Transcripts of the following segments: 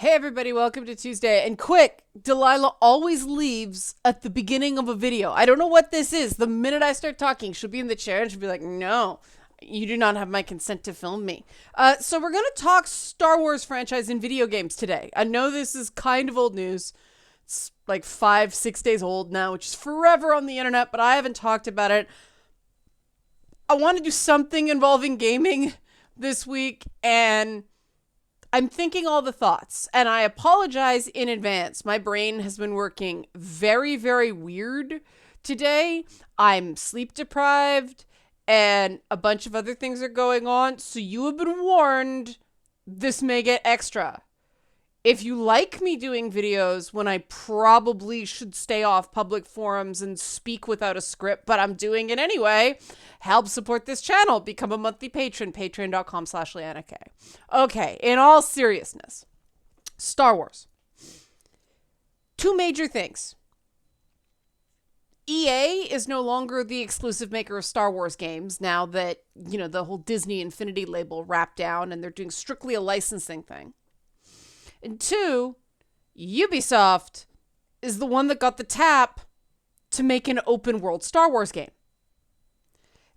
Hey everybody, welcome to Tuesday. And quick, Delilah always leaves at the beginning of a video. I don't know what this is. The minute I start talking, she'll be in the chair and she'll be like, no, you do not have my consent to film me. So we're going to talk Star Wars franchise in video games today. I know this is kind of old news. It's like 5-6 days old now, which is forever on the internet, but I haven't talked about it. I want to do something involving gaming this week, and I'm thinking all the thoughts, and I apologize in advance. My brain has been working very, very weird today. I'm sleep deprived, and a bunch of other things are going on, so you have been warned. This may get extra. If you like me doing videos when I probably should stay off public forums and speak without a script, but I'm doing it anyway, help support this channel. Become a monthly patron, patreon.com/LeannaK. Okay, in all seriousness, Star Wars. Two major things. EA is no longer the exclusive maker of Star Wars games now that, the whole Disney Infinity label wrapped down and they're doing strictly a licensing thing. And two, Ubisoft is the one that got the tap to make an open world Star Wars game.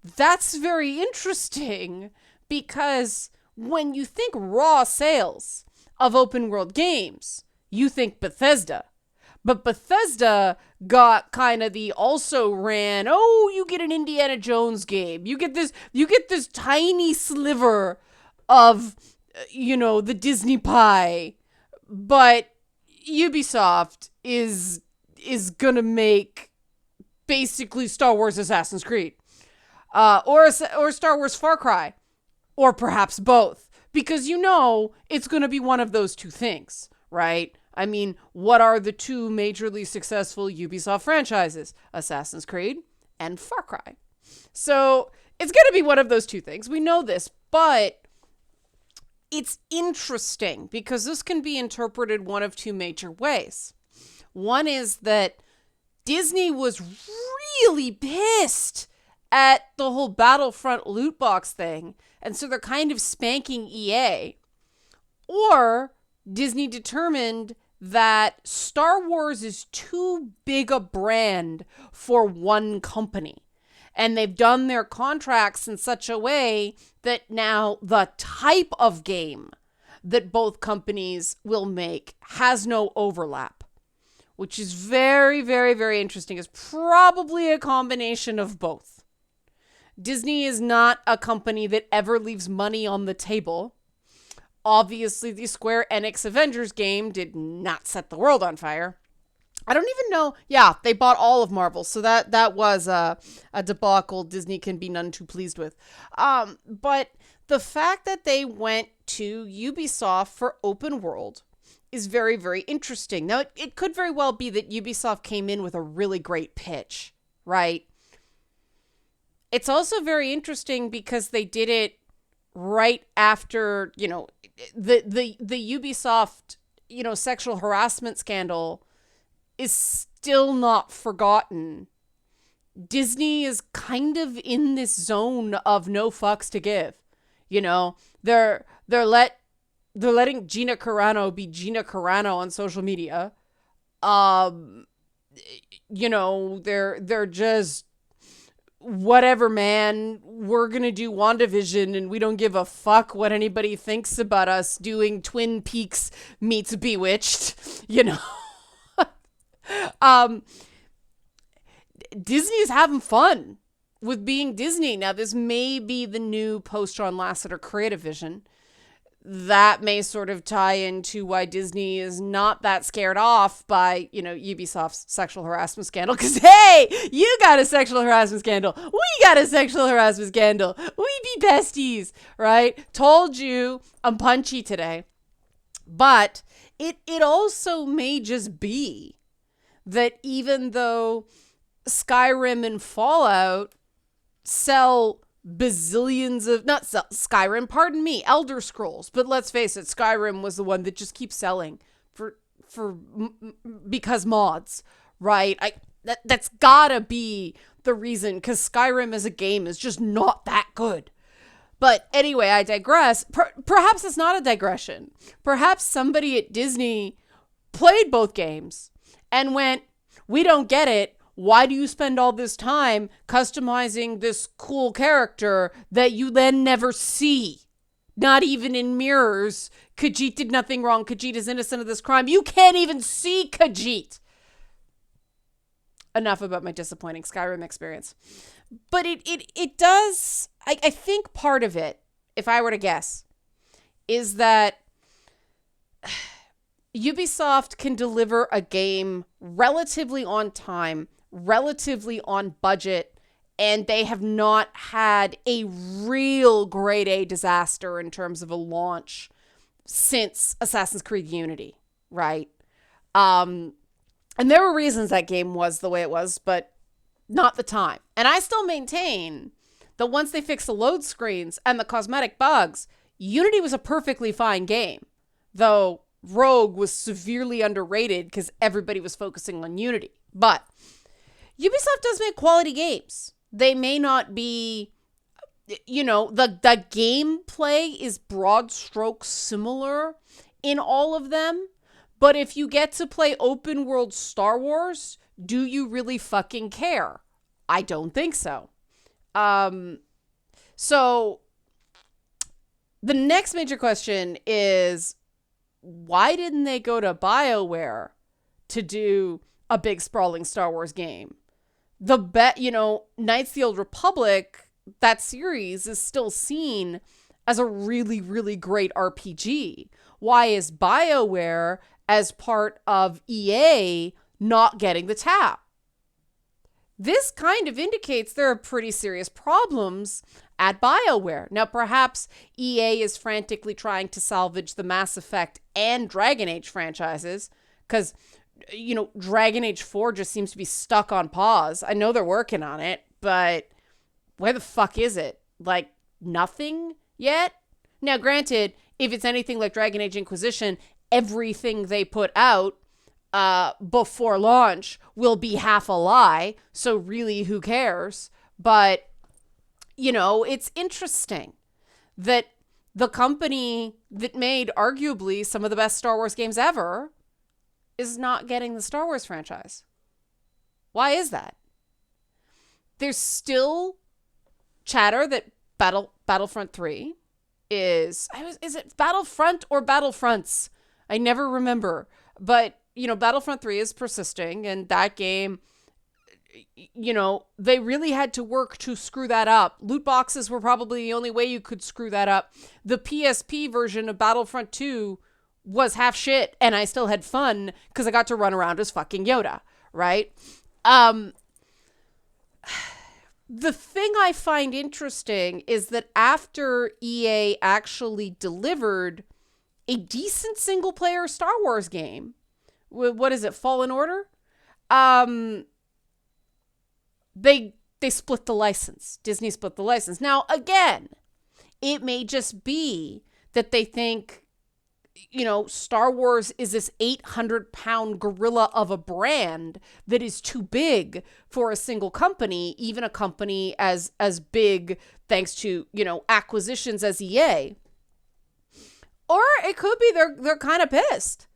That's very interesting because when you think raw sales of open world games, you think Bethesda. But Bethesda got kind of the also ran, you get an Indiana Jones game. You get this tiny sliver of, the Disney pie. But Ubisoft is gonna make basically Star Wars Assassin's Creed, or Star Wars Far Cry, or perhaps both, because it's gonna be one of those two things, right? I mean, what are the two majorly successful Ubisoft franchises? Assassin's Creed and Far Cry. So it's gonna be one of those two things. We know this, but it's interesting because this can be interpreted one of two major ways. One is that Disney was really pissed at the whole Battlefront loot box thing, and so they're kind of spanking EA. Or Disney determined that Star Wars is too big a brand for one company. And they've done their contracts in such a way that now the type of game that both companies will make has no overlap, which is very, very, very interesting. It's probably a combination of both. Disney is not a company that ever leaves money on the table. Obviously, the Square Enix Avengers game did not set the world on fire. I don't even know. Yeah, they bought all of Marvel, so that was a debacle Disney can be none too pleased with. But the fact that they went to Ubisoft for open world is very, very interesting. Now, it could very well be that Ubisoft came in with a really great pitch, right? It's also very interesting because they did it right after, the Ubisoft, sexual harassment scandal is still not forgotten. Disney is kind of in this zone of no fucks to give. They're letting Gina Carano be Gina Carano on social media. They're just whatever, man. We're gonna do WandaVision and we don't give a fuck what anybody thinks about us doing Twin Peaks meets Bewitched, Disney's having fun with being Disney. Now, this may be the new post-John Lasseter creative vision. That may sort of tie into why Disney is not that scared off by, Ubisoft's sexual harassment scandal. Because, hey, you got a sexual harassment scandal. We got a sexual harassment scandal. We be besties, right? Told you I'm punchy today. But it also may just be that even though Skyrim and Fallout sell bazillions of, not sell, Skyrim, pardon me, Elder Scrolls, but let's face it, Skyrim was the one that just keeps selling because mods, right? That's gotta be the reason, because Skyrim as a game is just not that good. But anyway, I digress. Perhaps it's not a digression. Perhaps somebody at Disney played both games and went, we don't get it. Why do you spend all this time customizing this cool character that you then never see? Not even in mirrors. Khajiit did nothing wrong. Khajiit is innocent of this crime. You can't even see Khajiit. Enough about my disappointing Skyrim experience. But it does, I think part of it, if I were to guess, is that Ubisoft can deliver a game relatively on time, relatively on budget, and they have not had a real grade A disaster in terms of a launch since Assassin's Creed Unity, right? And there were reasons that game was the way it was, but not the time. And I still maintain that once they fixed the load screens and the cosmetic bugs, Unity was a perfectly fine game, though Rogue was severely underrated because everybody was focusing on Unity. But Ubisoft does make quality games. They may not be, the gameplay is broad strokes similar in all of them. But if you get to play open world Star Wars, do you really fucking care? I don't think so. So the next major question is, why didn't they go to BioWare to do a big sprawling Star Wars game? Knights of the Old Republic, that series is still seen as a really, really great RPG. Why is BioWare, as part of EA, not getting the tap? This kind of indicates there are pretty serious problems at BioWare. Now, perhaps EA is frantically trying to salvage the Mass Effect and Dragon Age franchises, because, Dragon Age 4 just seems to be stuck on pause. I know they're working on it, but where the fuck is it? Like, nothing yet? Now, granted, if it's anything like Dragon Age Inquisition, everything they put out before launch will be half a lie. So really, who cares? But, it's interesting that the company that made arguably some of the best Star Wars games ever is not getting the Star Wars franchise. Why is that? There's still chatter that Battlefront 3 is it Battlefront or Battlefronts? I never remember. But, Battlefront 3 is persisting, and that game, they really had to work to screw that up. Loot boxes were probably the only way you could screw that up. The PSP version of Battlefront 2 was half shit, and I still had fun because I got to run around as fucking Yoda, right? The thing I find interesting is that after EA actually delivered a decent single-player Star Wars game, what is it, Fallen Order? They split the license. Disney split the license. Now, again, it may just be that they think, Star Wars is this 800-pound gorilla of a brand that is too big for a single company, even a company as big, thanks to, acquisitions as EA. Or it could be they're kind of pissed.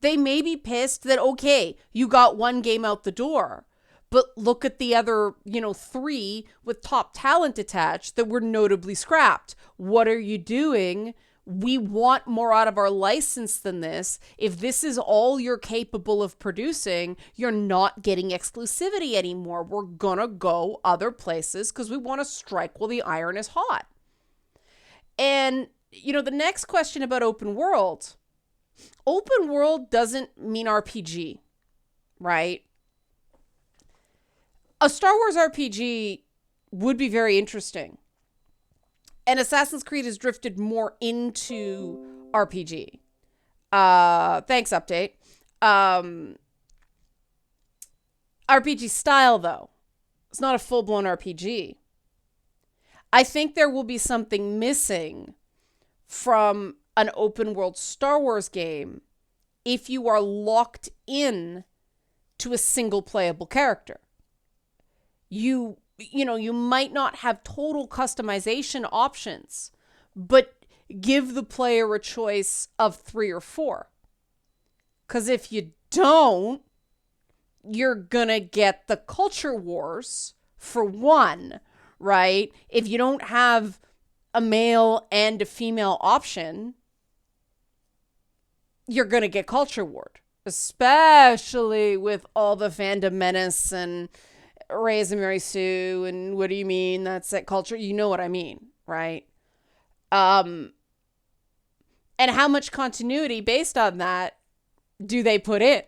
They may be pissed that, okay, you got one game out the door, but look at the other, 3 with top talent attached that were notably scrapped. What are you doing? We want more out of our license than this. If this is all you're capable of producing, you're not getting exclusivity anymore. We're gonna go other places because we want to strike while the iron is hot. And, the next question about open world. Open world doesn't mean RPG, right? A Star Wars RPG would be very interesting. And Assassin's Creed has drifted more into RPG. Thanks, update. RPG style, though. It's not a full-blown RPG. I think there will be something missing from an open-world Star Wars game if you are locked in to a single playable character. You you might not have total customization options, but give the player a choice of 3 or 4. Because if you don't, you're going to get the culture wars for one, right? If you don't have a male and a female option, you're going to get culture warred, especially with all the fandom menace and Reyes and Mary Sue and what do you mean that's that culture? You know what I mean, right? And how much continuity based on that do they put in?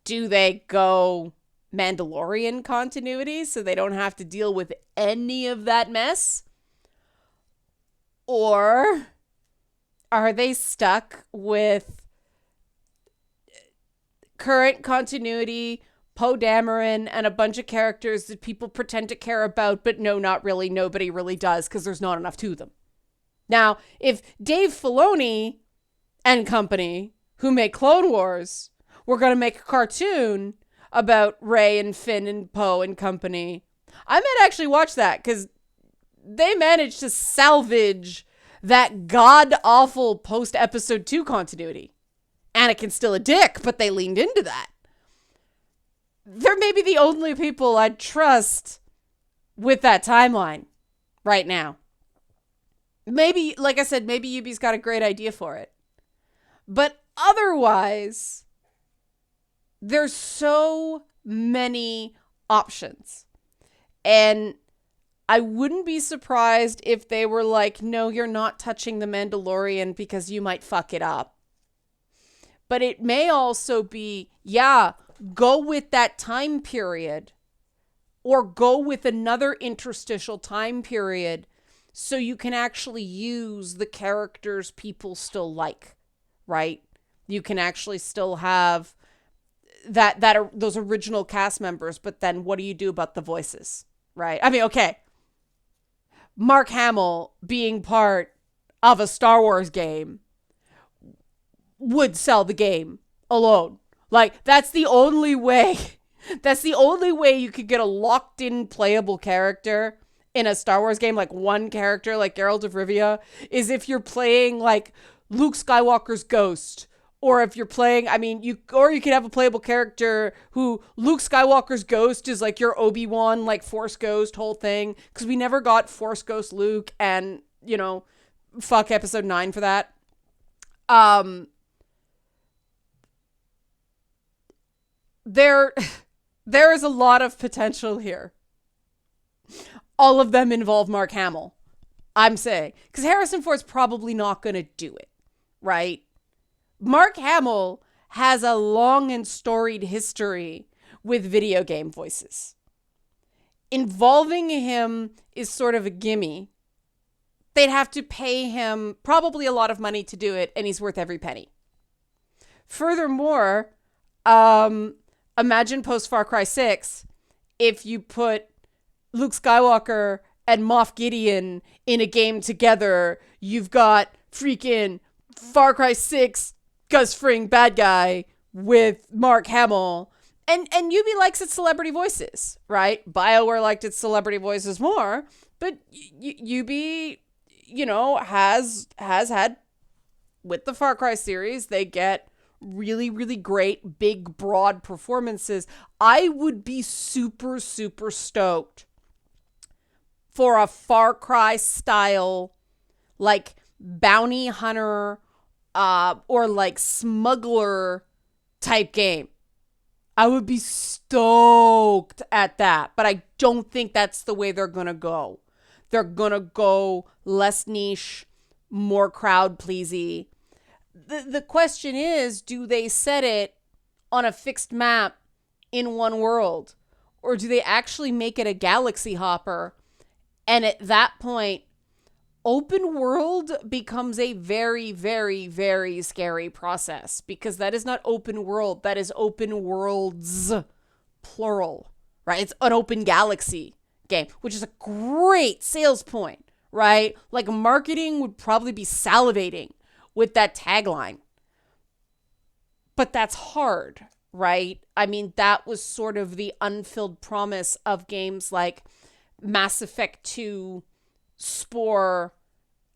Do they go Mandalorian continuity so they don't have to deal with any of that mess? Or are they stuck with current continuity, Poe Dameron, and a bunch of characters that people pretend to care about, but no, not really. Nobody really does because there's not enough to them. Now, if Dave Filoni and company, who make Clone Wars, were going to make a cartoon about Rey and Finn and Poe and company, I might actually watch that because they managed to salvage that god-awful post-episode 2 continuity. Anakin's still a dick, but they leaned into that. They're maybe the only people I'd trust with that timeline right now. Maybe, like I said, maybe Ubi's got a great idea for it. But otherwise, there's so many options. And I wouldn't be surprised if they were like, no, you're not touching The Mandalorian because you might fuck it up. But it may also be, yeah, go with that time period or go with another interstitial time period so you can actually use the characters people still like, right? You can actually still have those original cast members, but then what do you do about the voices, right? I mean, okay, Mark Hamill being part of a Star Wars game would sell the game alone. Like, that's the only way. That's the only way you could get a locked-in playable character in a Star Wars game, like one character, like Geralt of Rivia, is if you're playing, like, Luke Skywalker's ghost. Or if you're playing, you could have a playable character who Luke Skywalker's ghost is like your Obi-Wan, like Force Ghost whole thing. Because we never got Force Ghost Luke and, fuck episode 9 for that. There is a lot of potential here. All of them involve Mark Hamill, I'm saying. Because Harrison Ford's probably not going to do it, right? Mark Hamill has a long and storied history with video game voices. Involving him is sort of a gimme. They'd have to pay him probably a lot of money to do it, and he's worth every penny. Furthermore, imagine post Far Cry 6 if you put Luke Skywalker and Moff Gideon in a game together. You've got freaking Far Cry 6 Gus Fring bad guy with Mark Hamill. And Ubi likes its celebrity voices, right? BioWare liked its celebrity voices more, but Ubi, has had, with the Far Cry series, they get really, really great, big, broad performances. I would be super, super stoked for a Far Cry style, like, bounty hunter, or like smuggler type game. I would be stoked at that, but I don't think that's the way they're going to go. They're going to go less niche, more crowd pleasy. The question is, do they set it on a fixed map in one world? Or do they actually make it a galaxy hopper? And at that point, open world becomes a very, very, very scary process because that is not open world. That is open worlds, plural, right? It's an open galaxy game, which is a great sales point, right? Like marketing would probably be salivating with that tagline. But that's hard, right? I mean, that was sort of the unfilled promise of games like Mass Effect 2, Spore,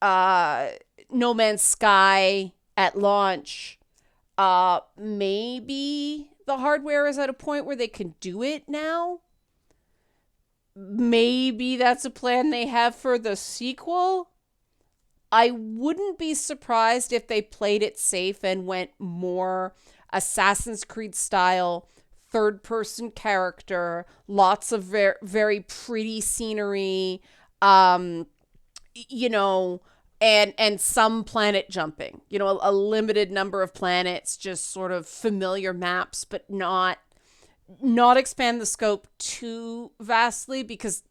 No Man's Sky at launch. Maybe the hardware is at a point where they can do it now. Maybe that's a plan they have for the sequel. I wouldn't be surprised if they played it safe and went more Assassin's Creed style, third person character, lots of very pretty scenery, you know, and some planet jumping, you know, a limited number of planets, just sort of familiar maps, but not expand the scope too vastly, because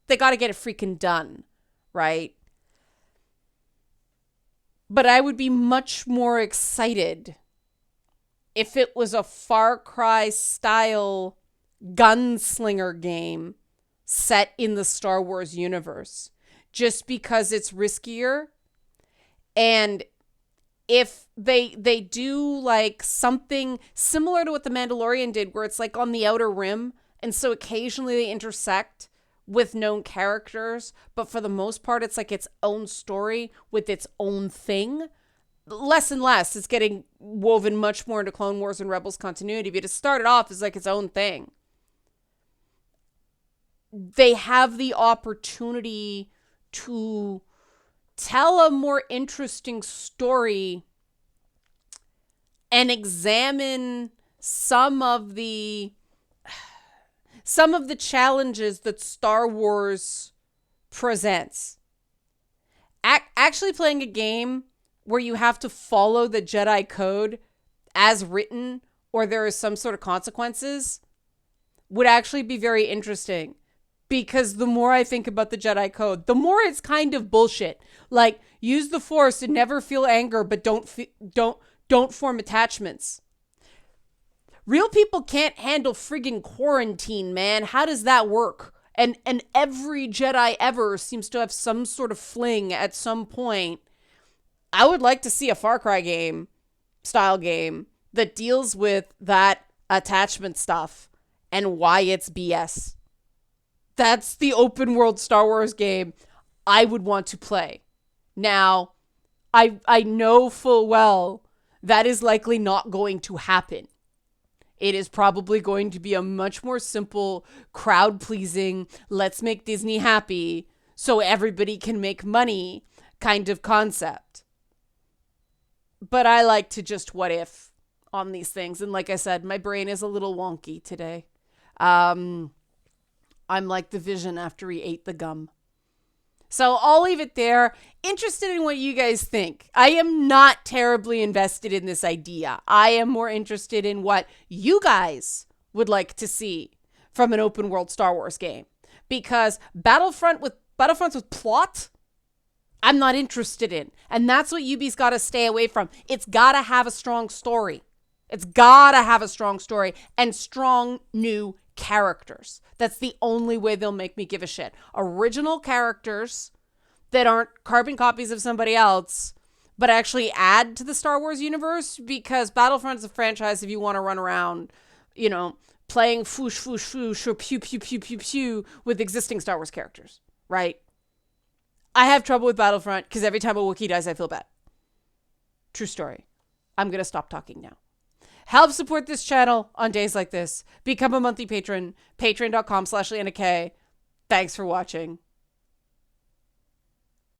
they got to get it freaking done, right? But I would be much more excited if it was a Far Cry style gunslinger game set in the Star Wars universe, just because it's riskier. And if they do like something similar to what The Mandalorian did, where it's like on the outer rim, and so occasionally they intersect with known characters, but for the most part it's like its own story with its own thing. Less and less it's getting woven much more into Clone Wars and Rebels continuity, but it started off as like its own thing. They have the opportunity to tell a more interesting story and examine some of the challenges that Star Wars presents. Actually playing a game where you have to follow the Jedi code as written, or there is some sort of consequences, would actually be very interesting. Because the more I think about the Jedi code, the more it's kind of bullshit. Like, use the Force and never feel anger, but don't form attachments. Real people can't handle friggin' quarantine, man. How does that work? And every Jedi ever seems to have some sort of fling at some point. I would like to see a Far Cry style game that deals with that attachment stuff and why it's BS. That's the open world Star Wars game I would want to play. Now, I know full well that is likely not going to happen. It is probably going to be a much more simple, crowd-pleasing, let's make Disney happy so everybody can make money kind of concept. But I like to just what if on these things. And like I said, my brain is a little wonky today. I'm like the Vision after he ate the gum. So I'll leave it there. Interested in what you guys think. I am not terribly invested in this idea. I am more interested in what you guys would like to see from an open world Star Wars game. Because Battlefronts with plot, I'm not interested in. And that's what Ubi's got to stay away from. It's got to have a strong story. It's got to have a strong story and strong new characters. That's the only way they'll make me give a shit. Original characters that aren't carbon copies of somebody else, but actually add to the Star Wars universe, because Battlefront's a franchise if you want to run around, you know, playing foosh, foosh, foosh, or pew, pew, pew, pew, pew with existing Star Wars characters, right? I have trouble with Battlefront because every time a Wookiee dies, I feel bad. True story. I'm going to stop talking now. Help support this channel on days like this. Become a monthly patron. Patreon.com/LeannaK. Thanks for watching.